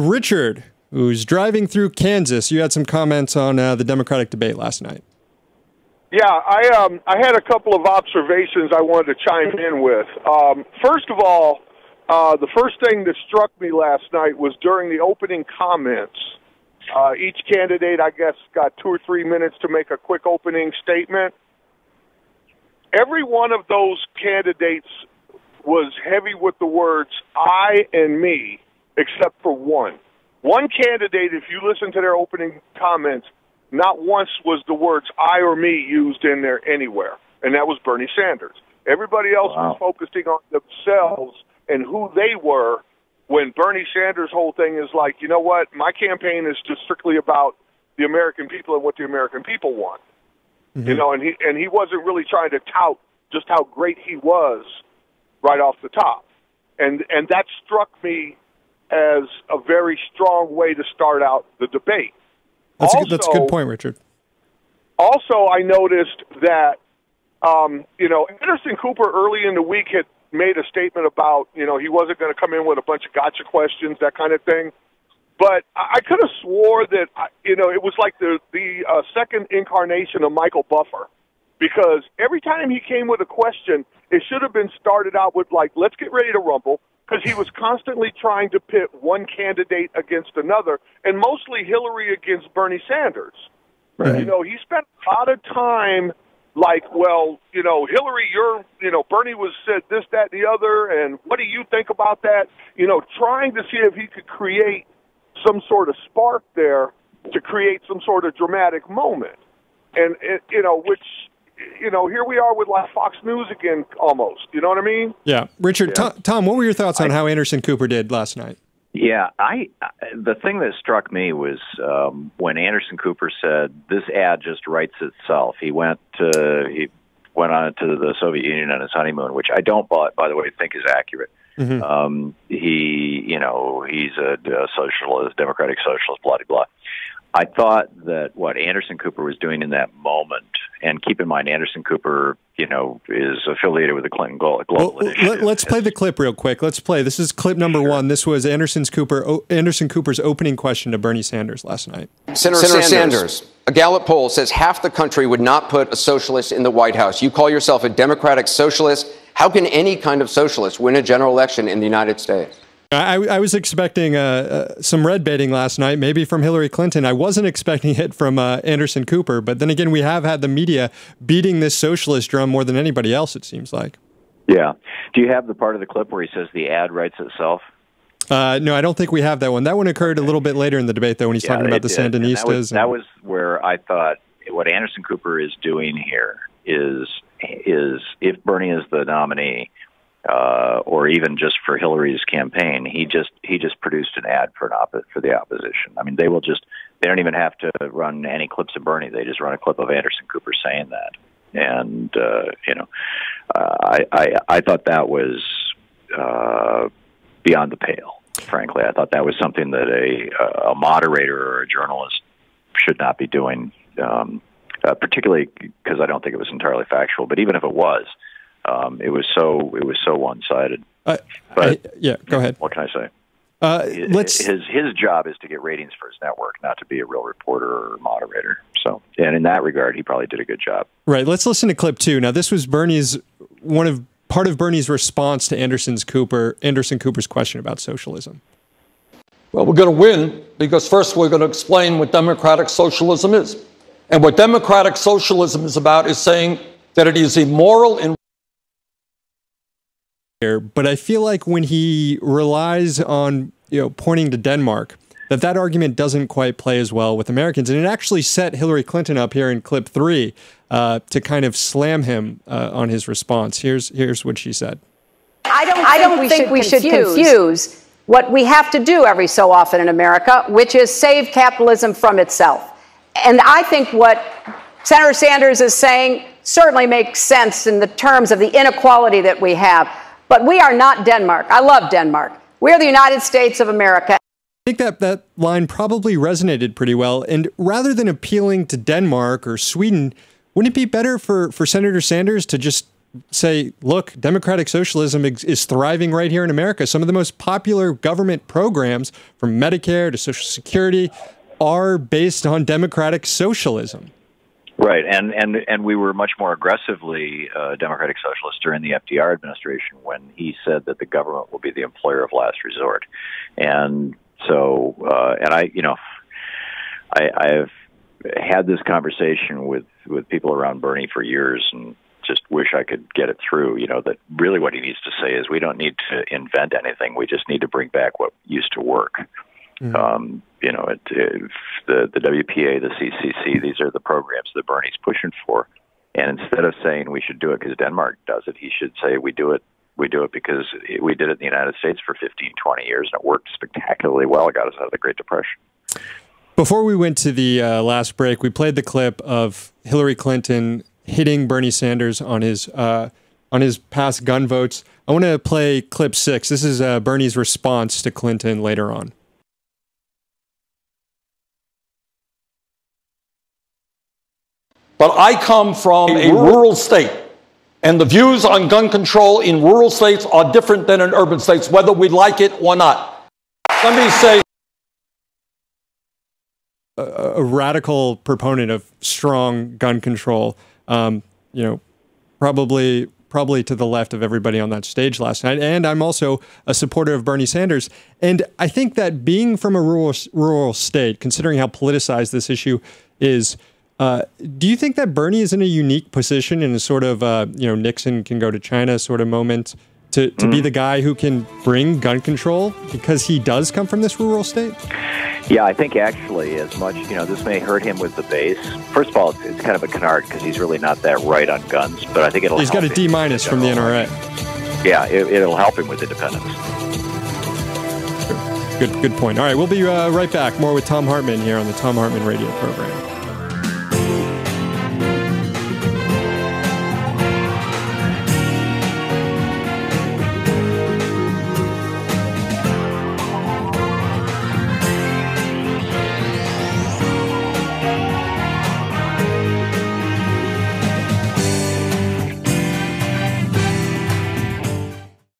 Richard, who's driving through Kansas, you had some comments on the Democratic debate last night. Yeah, I had a couple of observations I wanted to chime in with. First of all, the first thing that struck me last night was during the opening comments. Each candidate, I guess, got 2 or 3 minutes to make a quick opening statement. Every one of those candidates was heavy with the words I and me, except for one. One candidate, if you listen to their opening comments, not once was the words I or me used in there anywhere, and that was Bernie Sanders. Everybody else was focusing on themselves and who they were, when Bernie Sanders' whole thing is like, you know what, my campaign is just strictly about the American people and what the American people want. Mm-hmm. You know, and he wasn't really trying to tout just how great he was right off the top. And that struck me as a very strong way to start out the debate. That's a good point, Richard. Also, I noticed that, Anderson Cooper early in the week had made a statement about, he wasn't going to come in with a bunch of gotcha questions, that kind of thing. But I could have swore that, it was like the second incarnation of Michael Buffer. Because every time he came with a question, it should have been started out with, like, let's get ready to rumble, because he was constantly trying to pit one candidate against another, and mostly Hillary against Bernie Sanders. Right. He spent a lot of time like, well, Hillary, Bernie said this, that, and the other, and what do you think about that? Trying to see if he could create some sort of spark there to create some sort of dramatic moment. And, here we are with like Fox News again, almost. You know what I mean? Yeah. Richard, yeah. Tom, what were your thoughts on how Anderson Cooper did last night? Yeah, the thing that struck me was when Anderson Cooper said, this ad just writes itself. He went on to the Soviet Union on his honeymoon, which I don't, by the way, think is accurate. Mm-hmm. He's a socialist, democratic socialist, blah, blah, blah. I thought that what Anderson Cooper was doing in that moment, and keep in mind, Anderson Cooper, is affiliated with the Clinton Global Initiative. Let's play the clip real quick. Let's play. This is clip number one. This was Anderson Cooper's opening question to Bernie Sanders last night. Senator Sanders, a Gallup poll says half the country would not put a socialist in the White House. You call yourself a democratic socialist. How can any kind of socialist win a general election in the United States? I was expecting some red baiting last night, maybe from Hillary Clinton. I wasn't expecting it from Anderson Cooper. But then again, we have had the media beating this socialist drum more than anybody else, it seems like. Yeah. Do you have the part of the clip where he says the ad writes itself? No, I don't think we have that one. That one occurred a little bit later in the debate, though, when he's talking about the Sandinistas. That was where I thought what Anderson Cooper is doing here is if Bernie is the nominee, or even just for Hillary's campaign, he just produced an ad for the opposition. I mean, they don't even have to run any clips of Bernie. They just run a clip of Anderson Cooper saying that. And I thought that was beyond the pale. Frankly, I thought that was something that a moderator or a journalist should not be doing. Particularly because I don't think it was entirely factual. But even if it was. It was so one-sided. Yeah, go ahead. What can I say? His job is to get ratings for his network, not to be a real reporter or moderator. So, and in that regard, he probably did a good job. Right. Let's listen to clip 2. Now, this was part of Bernie's response to Anderson Cooper's question about socialism. Well, we're going to win because first we're going to explain what democratic socialism is, and what democratic socialism is about is saying that it is immoral and but I feel like when he relies on pointing to Denmark, that argument doesn't quite play as well with Americans, and it actually set Hillary Clinton up here in clip 3 to kind of slam him on his response. Here's what she said. I don't think we should confuse what we have to do every so often in America, which is save capitalism from itself. And I think what Senator Sanders is saying certainly makes sense in the terms of the inequality that we have. But we are not Denmark. I love Denmark. We're the United States of America. I think that line probably resonated pretty well. And rather than appealing to Denmark or Sweden, wouldn't it be better for Senator Sanders to just say, look, democratic socialism is thriving right here in America. Some of the most popular government programs, from Medicare to Social Security, are based on democratic socialism. Right, and we were much more aggressively democratic socialists during the FDR administration when he said that the government will be the employer of last resort. And so, I've had this conversation with people around Bernie for years, and just wish I could get it through, that really what he needs to say is we don't need to invent anything. We just need to bring back what used to work. Mm-hmm. The WPA, the CCC, these are the programs that Bernie's pushing for. And instead of saying we should do it because Denmark does it, he should say we do it because we did it in the United States for 15, 20 years, and it worked spectacularly well. It got us out of the Great Depression. Before we went to the last break, we played the clip of Hillary Clinton hitting Bernie Sanders on his past gun votes. I want to play clip 6. This is Bernie's response to Clinton later on. But I come from a rural state, and the views on gun control in rural states are different than in urban states, whether we like it or not. Let me say, a radical proponent of strong gun control, probably to the left of everybody on that stage last night. And I'm also a supporter of Bernie Sanders. And I think that being from a rural state, considering how politicized this issue is, do you think that Bernie is in a unique position in a sort of, Nixon can go to China sort of moment to be the guy who can bring gun control because he does come from this rural state? Yeah, I think actually as much, this may hurt him with the base. First of all, it's kind of a canard because he's really not that right on guns, but I think it'll He's got a D- from the NRA. Yeah, it'll help him with independence. Good point. All right, we'll be right back. More with Thom Hartmann here on the Thom Hartmann Radio Program.